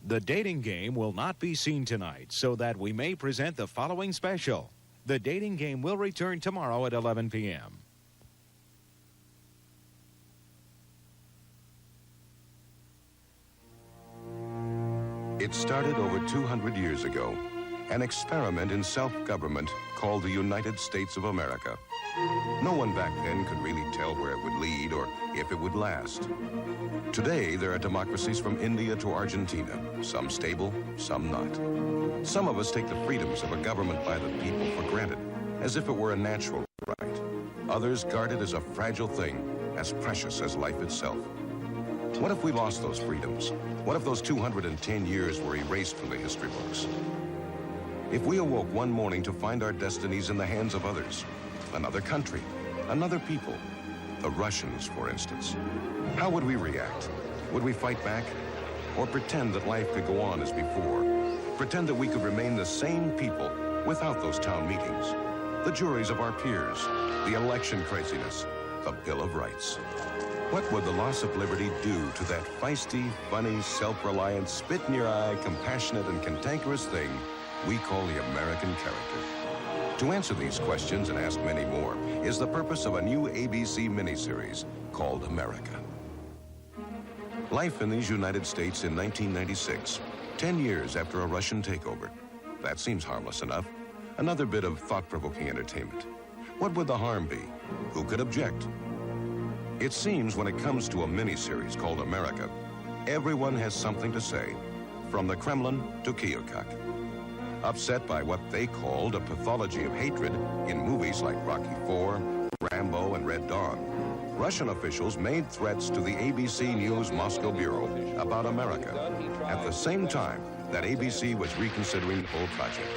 The dating game will not be seen tonight, so that we may present the following special. The dating game will return tomorrow at 11 p.m. It started over 200 years ago, an experiment in self-government called the United States of America. No one back then could really tell where it would lead or if it would last. Today, there are democracies from India to Argentina, some stable, some not. Some of us take the freedoms of a government by the people for granted, as if it were a natural right. Others guard it as a fragile thing, as precious as life itself. What if we lost those freedoms? What if those 210 years were erased from the history books? If we awoke one morning to find our destinies in the hands of others, another country, another people, the Russians, for instance, how would we react? Would we fight back? Or pretend that life could go on as before? Pretend that we could remain the same people without those town meetings, the juries of our peers, the election craziness, the Bill of Rights? What would the loss of liberty do to that feisty, funny, self-reliant, spit-in-your-eye, compassionate, and cantankerous thing we call the American character? To answer these questions and ask many more is the purpose of a new ABC miniseries called America. Life in these United States in 1996, 10 years after a Russian takeover. That seems harmless enough. Another bit of thought-provoking entertainment. What would the harm be? Who could object? It seems when it comes to a miniseries called America, everyone has something to say, from the Kremlin to Keokuk. Upset by what they called a pathology of hatred in movies like Rocky IV, Rambo, and Red Dawn, Russian officials made threats to the ABC News Moscow Bureau about America at the same time that ABC was reconsidering the whole project.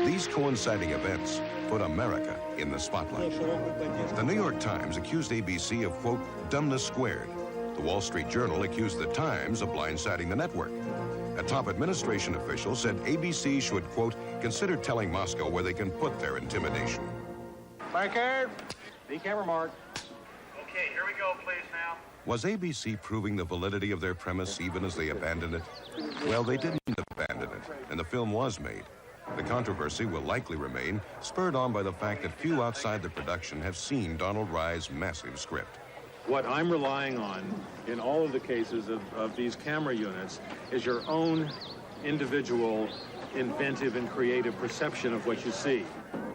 These coinciding events put America in the spotlight. The New York Times accused ABC of, quote, dumbness squared. The Wall Street Journal accused the Times of blindsiding the network. A top administration official said ABC should, quote, consider telling Moscow where they can put their intimidation. Margaret, the camera mark. Okay, here we go, please now. Was ABC proving the validity of their premise even as they abandoned it? Well, they didn't abandon it, and the film was made. The controversy will likely remain, spurred on by the fact that few outside the production have seen Donald Wrye's massive script. What I'm relying on in all of the cases of these camera units is your own individual inventive and creative perception of what you see.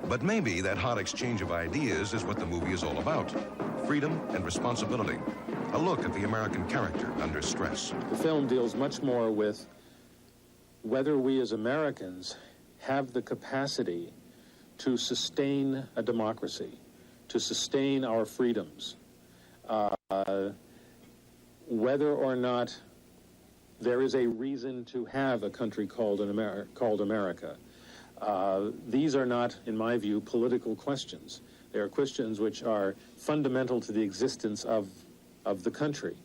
But maybe that hot exchange of ideas is what the movie is all about. Freedom and responsibility. A look at the American character under stress. The film deals much more with whether we as Americans have the capacity to sustain a democracy, to sustain our freedoms, whether or not there is a reason to have a country called America. These are not, in my view, political questions. They are questions which are fundamental to the existence of the country.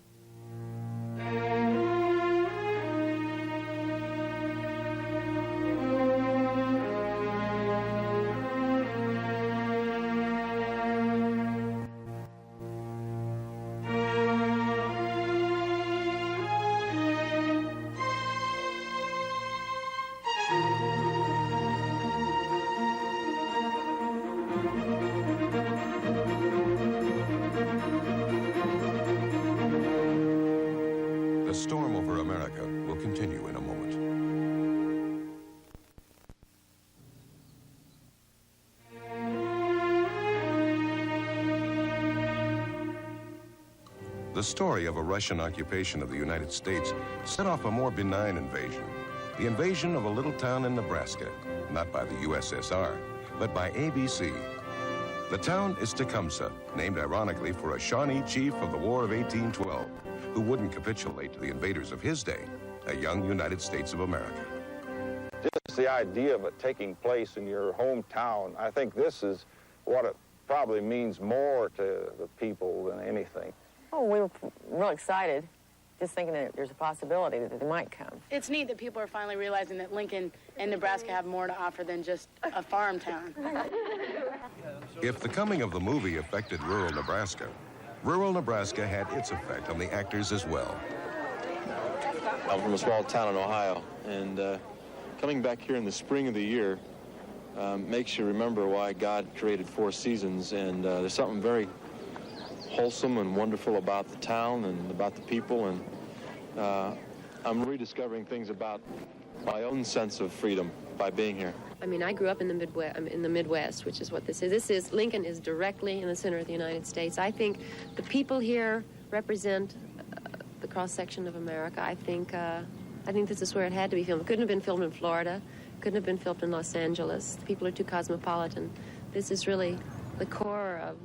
The storm over America will continue in a moment. The story of a Russian occupation of the United States set off a more benign invasion. The invasion of a little town in Nebraska, not by the USSR, but by ABC. The town is Tecumseh, named ironically for a Shawnee chief of the War of 1812, who wouldn't capitulate to the invaders of his day, a young United States of America. Just the idea of it taking place in your hometown, I think this is what it probably means more to the people than anything. Oh, we were real excited, just thinking that there's a possibility that they might come. It's neat that people are finally realizing that Lincoln and Nebraska have more to offer than just a farm town. If the coming of the movie affected rural Nebraska had its effect on the actors as well. I'm from a small town in Ohio, and coming back here in the spring of the year makes you remember why God created 4 seasons, and there's something very wholesome and wonderful about the town and about the people, and I'm rediscovering things about my own sense of freedom by being here. I mean, I grew up in the Midwest, which is what this is. Lincoln is directly in the center of the United States. I think the people here represent the cross-section of America. I think this is where it had to be filmed. It couldn't have been filmed in Florida. Couldn't have been filmed in Los Angeles. The people are too cosmopolitan. This is really the core of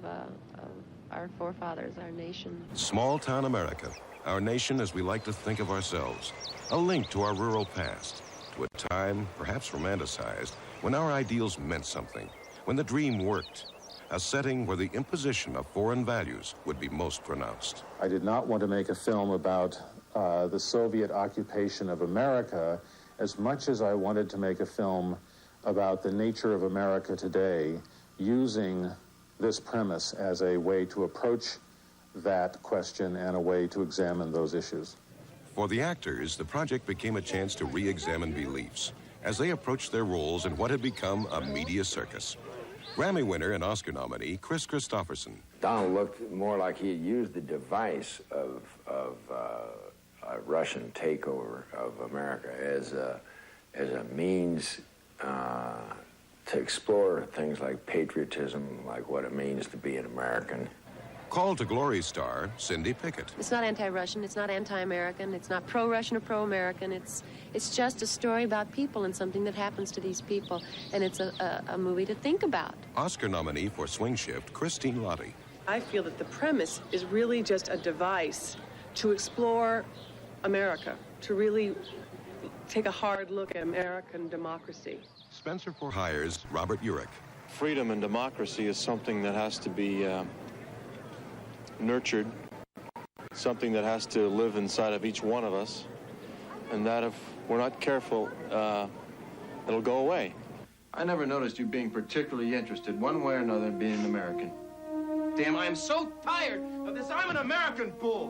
our forefathers, our nation. Small-town America, our nation as we like to think of ourselves. A link to our rural past, to a time, perhaps romanticized, when our ideals meant something, when the dream worked. A setting where the imposition of foreign values would be most pronounced. I did not want to make a film about the Soviet occupation of America as much as I wanted to make a film about the nature of America today, using this premise as a way to approach that question and a way to examine those issues. For the actors, the project became a chance to re-examine beliefs as they approached their roles in what had become a media circus. Grammy winner and Oscar nominee Kristofferson. Donald looked more like he had used the device of a Russian takeover of America as a means to explore things like patriotism, like what it means to be an American. Call to Glory star Cindy Pickett. It's not anti-Russian, it's not anti-American, it's not pro-Russian or pro-American. It's just a story about people and something that happens to these people, and it's a movie to think about. Oscar nominee for Swing Shift, Lahti. I feel that the premise is really just a device to explore America, to really take a hard look at American democracy. Spencer for Hire's Robert Urich. Freedom and democracy is something that has to be nurtured, something that has to live inside of each one of us, and that if we're not careful, it'll go away. I never noticed you being particularly interested one way or another in being an American. Damn, I am so tired of this I'm an American bull.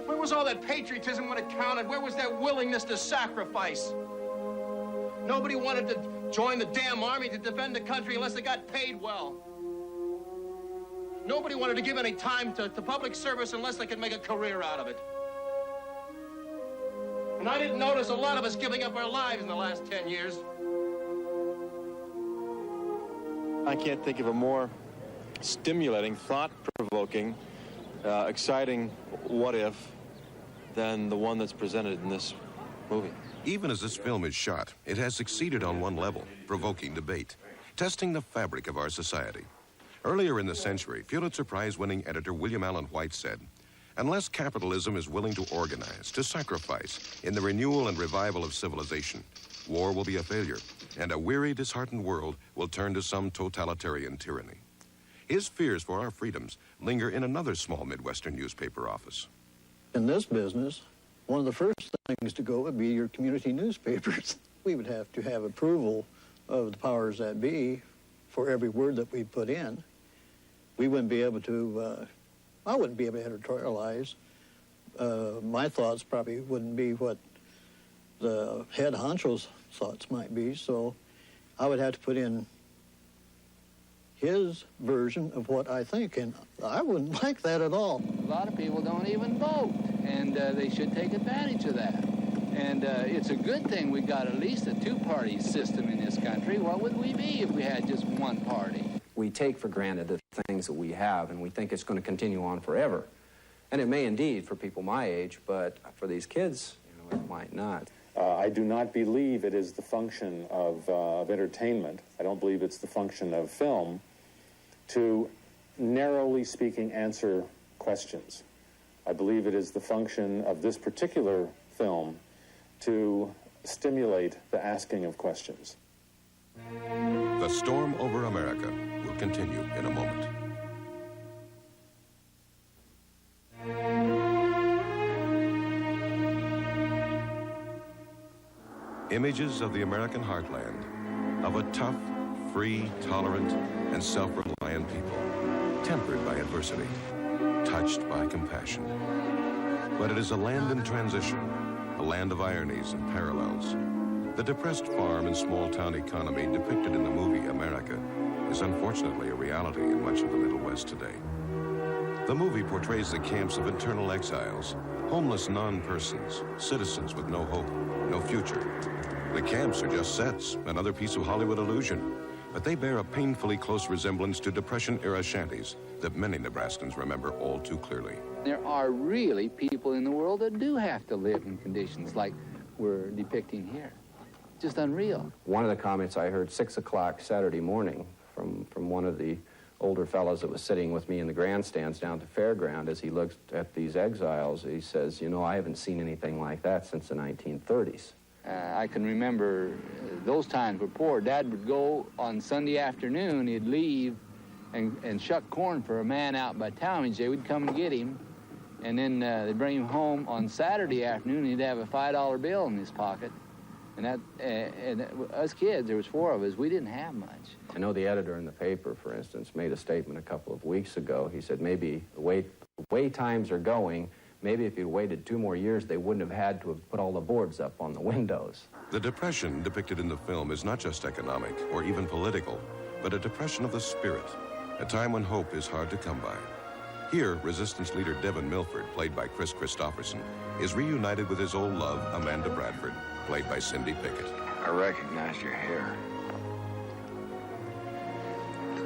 Where was all that patriotism when it counted? Where was that willingness to sacrifice? Nobody wanted to join the damn army to defend the country unless they got paid well. Nobody wanted to give any time to public service unless they could make a career out of it. And I didn't notice a lot of us giving up our lives in the last 10 years. I can't think of a more stimulating, thought-provoking, exciting what-if than the one that's presented in this movie. Even as this film is shot, it has succeeded on one level, provoking debate, testing the fabric of our society. Earlier in the century, Pulitzer Prize-winning editor William Allen White said, "Unless capitalism is willing to organize, to sacrifice in the renewal and revival of civilization, war will be a failure, and a weary, disheartened world will turn to some totalitarian tyranny." His fears for our freedoms linger in another small Midwestern newspaper office. In this business, one of the first things to go would be your community newspapers. We would have to have approval of the powers that be for every word that we put in. We wouldn't be able to, I wouldn't be able to editorialize. My thoughts probably wouldn't be what the head honcho's thoughts might be, so I would have to put in his version of what I think, and I wouldn't like that at all. A lot of people don't even vote, and they should take advantage of that. And it's a good thing we got at least a two-party system in this country. What would we be if we had just one party? We take for granted the things that we have, and we think it's going to continue on forever. And it may indeed for people my age, but for these kids, it might not. I do not believe it is the function of entertainment. I don't believe it's the function of film to, narrowly speaking, answer questions. I believe it is the function of this particular film to stimulate the asking of questions. The storm over America will continue in a moment. Images of the American heartland, of a tough, free, tolerant, and self-reliant people, tempered by adversity, touched by compassion. But it is a land in transition, a land of ironies and parallels. The depressed farm and small-town economy depicted in the movie America is unfortunately a reality in much of the Middle West today. The movie portrays the camps of internal exiles, homeless non-persons, citizens with no hope, no future. The camps are just sets, another piece of Hollywood illusion, but they bear a painfully close resemblance to Depression-era shanties that many Nebraskans remember all too clearly. There are really people in the world that do have to live in conditions like we're depicting here. Just unreal. One of the comments I heard 6 o'clock Saturday morning from one of the older fellows that was sitting with me in the grandstands down at the fairground as he looked at these exiles, he says, you know, I haven't seen anything like that since the 1930s. I can remember those times were poor. Dad would go on Sunday afternoon, he'd leave and shuck corn for a man out by town. He'd say we'd come and get him, and then they'd bring him home on Saturday afternoon, he'd have a $5 bill in his pocket. And us kids, there was 4 of us, we didn't have much. I know the editor in the paper, for instance, made a statement a couple of weeks ago. He said maybe the way times are going, maybe if he'd waited 2 more years, they wouldn't have had to have put all the boards up on the windows. The Depression depicted in the film is not just economic or even political, but a depression of the spirit, a time when hope is hard to come by. Here, resistance leader DEVIN Milford, played by Kristofferson, is reunited with his old love, Amanda Bradford, played by Cindy Pickett. I recognize your hair.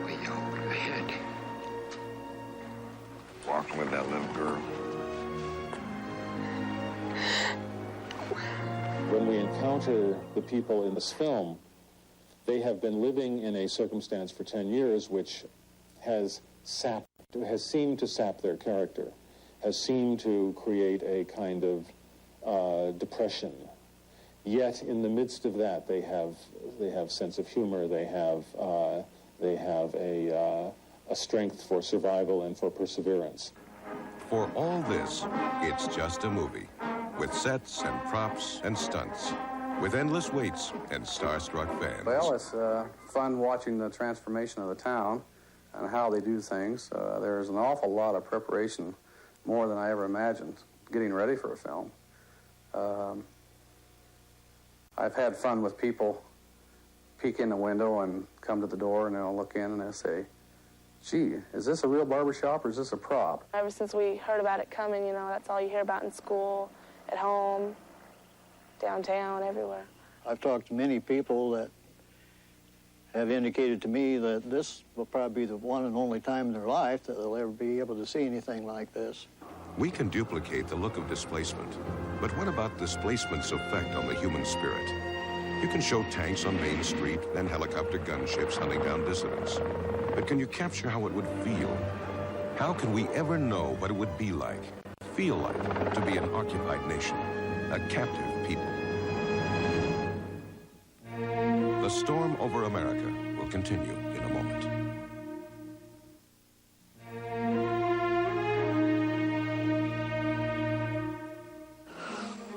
Way over the head. Walking with that little girl. When we encounter the people in this film, they have been living in a circumstance for 10 years which has seemed to sap their character, has seemed to create a kind of depression. Yet, in the midst of that, they have sense of humor. They have a strength for survival and for perseverance. For all this, it's just a movie, with sets and props and stunts, with endless waits and starstruck fans. Well, it's fun watching the transformation of the town and how they do things. There's an awful lot of preparation, more than I ever imagined, getting ready for a film. I've had fun with people peek in the window and come to the door and they'll look in and they'll say, gee, is this a real barbershop or is this a prop? Ever since we heard about it coming, you know, that's all you hear about in school, at home, downtown, everywhere. I've talked to many people that have indicated to me that this will probably be the one and only time in their life that they'll ever be able to see anything like this. We can duplicate the look of displacement, but what about displacement's effect on the human spirit? You can show tanks on Main Street and helicopter gunships hunting down dissidents, but can you capture how it would feel? How can we ever know what it would be like, feel like, to be an occupied nation, a captive people? The storm over America will continue in a moment.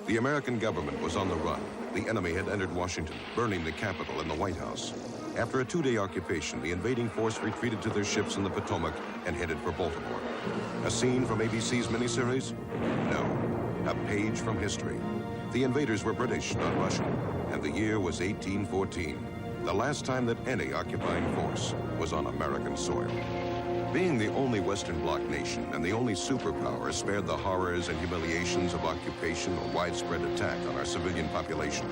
The American government was on the run. The enemy had entered Washington, burning the Capitol and the White House. After a 2-day occupation, the invading force retreated to their ships in the Potomac and headed for Baltimore. A scene from ABC's miniseries? No, a page from history. The invaders were British, not Russian, and the year was 1814, the last time that any occupying force was on American soil. Being the only Western Bloc nation and the only superpower spared the horrors and humiliations of occupation or widespread attack on our civilian population.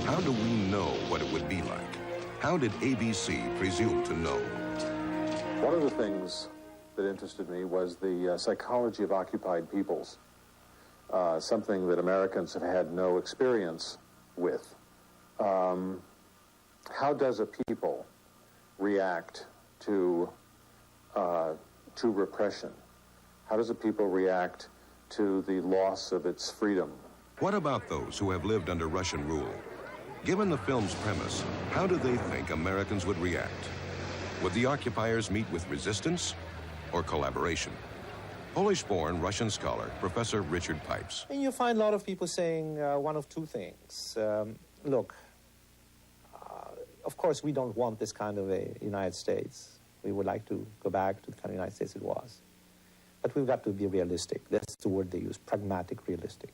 How do we know what it would be like? How did ABC presume to know? One of the things that interested me was the psychology of occupied peoples, something that Americans have had no experience with. How does a people react to repression? How does a people react to the loss of its freedom? What about those who have lived under Russian rule? Given the film's premise, how do they think Americans would react? Would the occupiers meet with resistance or collaboration? Polish-born Russian scholar, Professor Richard Pipes. And you find a lot of people saying one of two things. Look, of course, we don't want this kind of a United States. We would like to go back to the kind of United States it was. But we've got to be realistic. That's the word they use, pragmatic, realistic.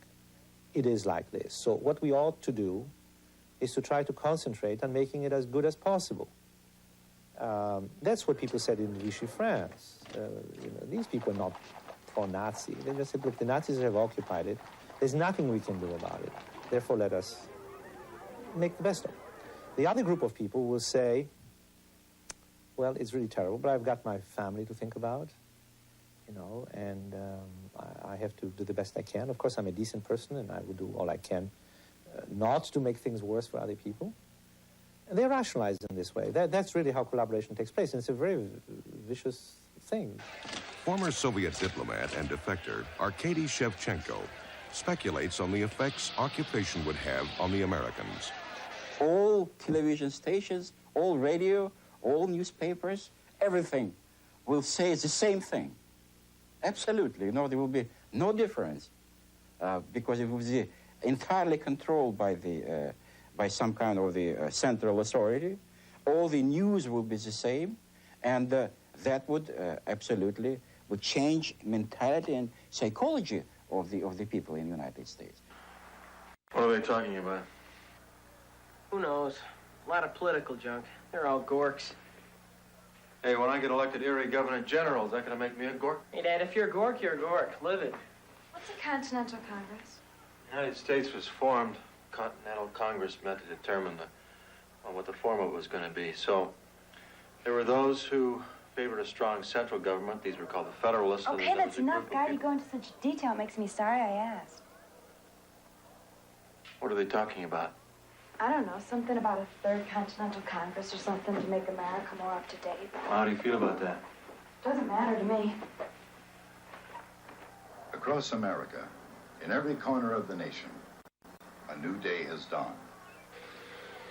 It is like this. So what we ought to do is to try to concentrate on making it as good as possible. That's what people said in Vichy France. These people are not pro-Nazi. They just said, look, the Nazis have occupied it. There's nothing we can do about it. Therefore, let us make the best of it. The other group of people will say, well, it's really terrible, but I've got my family to think about, and I have to do the best I can. Of course, I'm a decent person, and I will do all I can not to make things worse for other people. And they're rationalized in this way. That's really how collaboration takes place, and it's a very vicious thing. Former Soviet diplomat and defector Arkady Shevchenko speculates on the effects occupation would have on the Americans. All television stations, all radio, all newspapers, everything will say the same thing. Absolutely. There will be no difference because it will be entirely controlled by some kind of the central authority. All the news will be the same, and that would absolutely would change mentality and psychology of the people in the United States. What are they talking about? Who knows? A lot of political junk. They're all gorks. Hey, when I get elected Erie Governor General, is that going to make me a gork? Hey, Dad, if you're a gork, you're a gork. Live it. What's a Continental Congress? The United States was formed. Continental Congress met to determine what the form of it was going to be. So there were those who favored a strong central government. These were called the Federalists. Okay, that's enough. God, you go into such detail. It makes me sorry I asked. What are they talking about? I don't know, something about a third Continental Congress or something to make America more up to date. How do you feel about that? Doesn't matter to me. Across America, in every corner of the nation, a new day has dawned.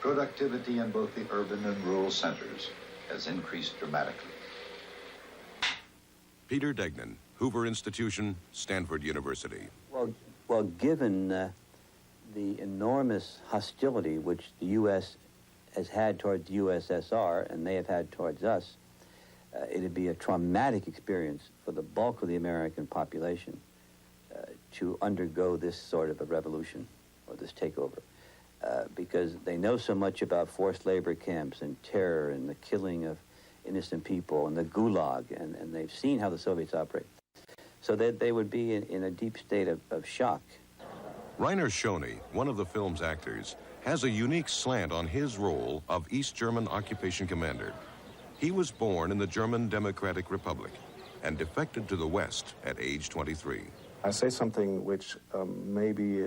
Productivity in both the urban and rural centers has increased dramatically. Peter Degnan, Hoover Institution, Stanford University. Well, given the enormous hostility which the U.S. has had towards the USSR, and they have had towards us, it'd be a traumatic experience for the bulk of the American population to undergo this sort of a revolution or this takeover, because they know so much about forced labor camps and terror and the killing of innocent people and the gulag, and they've seen how the Soviets operate. So they would be in a deep state of shock. Rainer Schony, one of the film's actors, has a unique slant on his role of East German occupation commander. He was born in the German Democratic Republic and defected to the West at age 23. I say something which maybe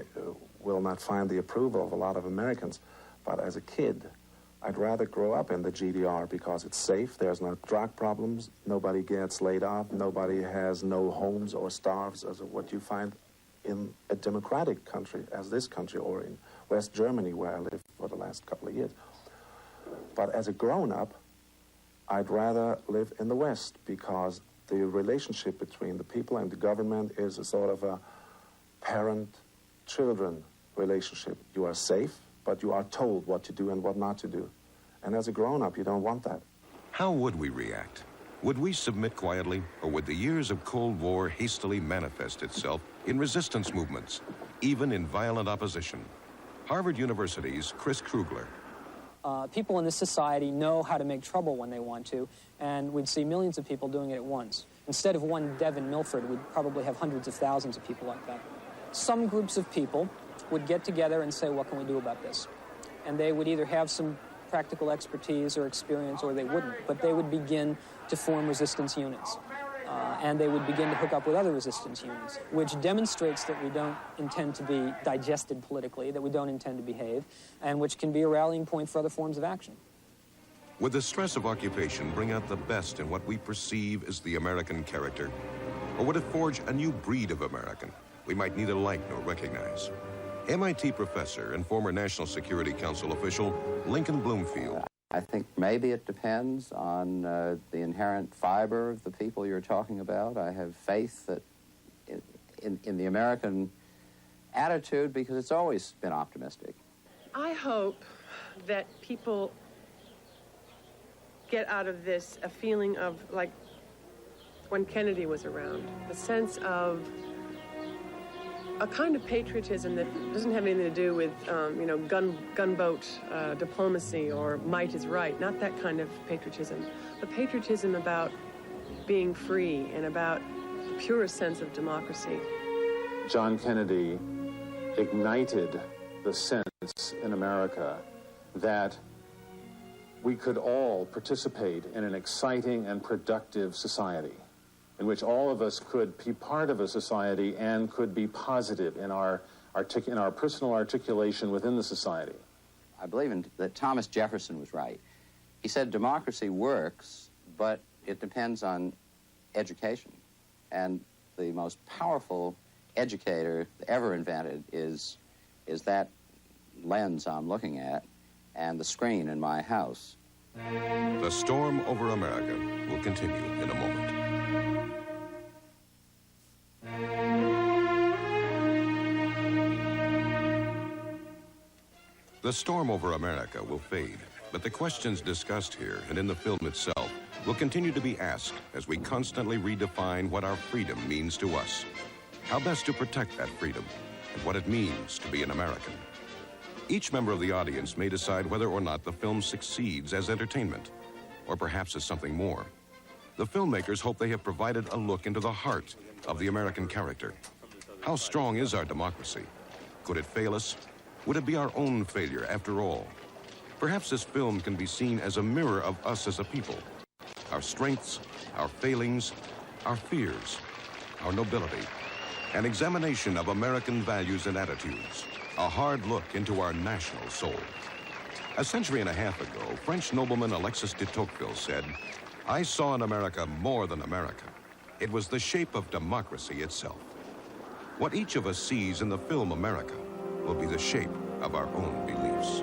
will not find the approval of a lot of Americans, but as a kid, I'd rather grow up in the GDR because it's safe, there's no drug problems, nobody gets laid off, nobody has no homes or starves as what you find in a democratic country as this country, or in West Germany where I lived for the last couple of years. But as a grown-up, I'd rather live in the West because the relationship between the people and the government is a sort of a parent-children relationship. You are safe, but you are told what to do and what not to do. And as a grown-up, you don't want that. How would we react? Would we submit quietly, or would the years of Cold War hastily manifest itself in resistance movements, even in violent opposition? Harvard University's Chris Krugler. People in this society know how to make trouble when they want to, and we'd see millions of people doing it at once. Instead of one DEVIN MILFORD, we'd probably have hundreds of thousands of people like that. Some groups of people would get together and say, what can we do about this? And they would either have some practical expertise or experience, or they wouldn't, but they would begin to form resistance units. And they would begin to hook up with other resistance units, which demonstrates that we don't intend to be digested politically, that we don't intend to behave, and which can be a rallying point for other forms of action. Would the stress of occupation bring out the best in what we perceive as the American character? Or would it forge a new breed of American we might neither like nor recognize? MIT professor and former National Security Council official Lincoln Bloomfield. I think maybe it depends on the inherent fiber of the people you're talking about. I have faith that in the American attitude because it's always been optimistic. I hope that people get out of this a feeling of, like, when Kennedy was around, the sense of a kind of patriotism that doesn't have anything to do with, gunboat diplomacy or might is right. Not that kind of patriotism, but patriotism about being free and about the purest sense of democracy. John Kennedy ignited the sense in America that we could all participate in an exciting and productive society, in which all of us could be part of a society and could be positive in our personal articulation within the society. I believe that Thomas Jefferson was right. He said democracy works, but it depends on education. And the most powerful educator ever invented is that lens I'm looking at and the screen in my house. The storm over America will continue in a moment. The storm over America will fade, but the questions discussed here and in the film itself will continue to be asked as we constantly redefine what our freedom means to us, how best to protect that freedom, and what it means to be an American. Each member of the audience may decide whether or not the film succeeds as entertainment, or perhaps as something more. The filmmakers hope they have provided a look into the heart of the American character. How strong is our democracy? Could it fail us? Would it be our own failure after all? Perhaps this film can be seen as a mirror of us as a people. Our strengths, our failings, our fears, our nobility. An examination of American values and attitudes. A hard look into our national soul. A century and a half ago, French nobleman Alexis de Tocqueville said, "I saw in America more than America. It was the shape of democracy itself." What each of us sees in the film America will be the shape of our own beliefs.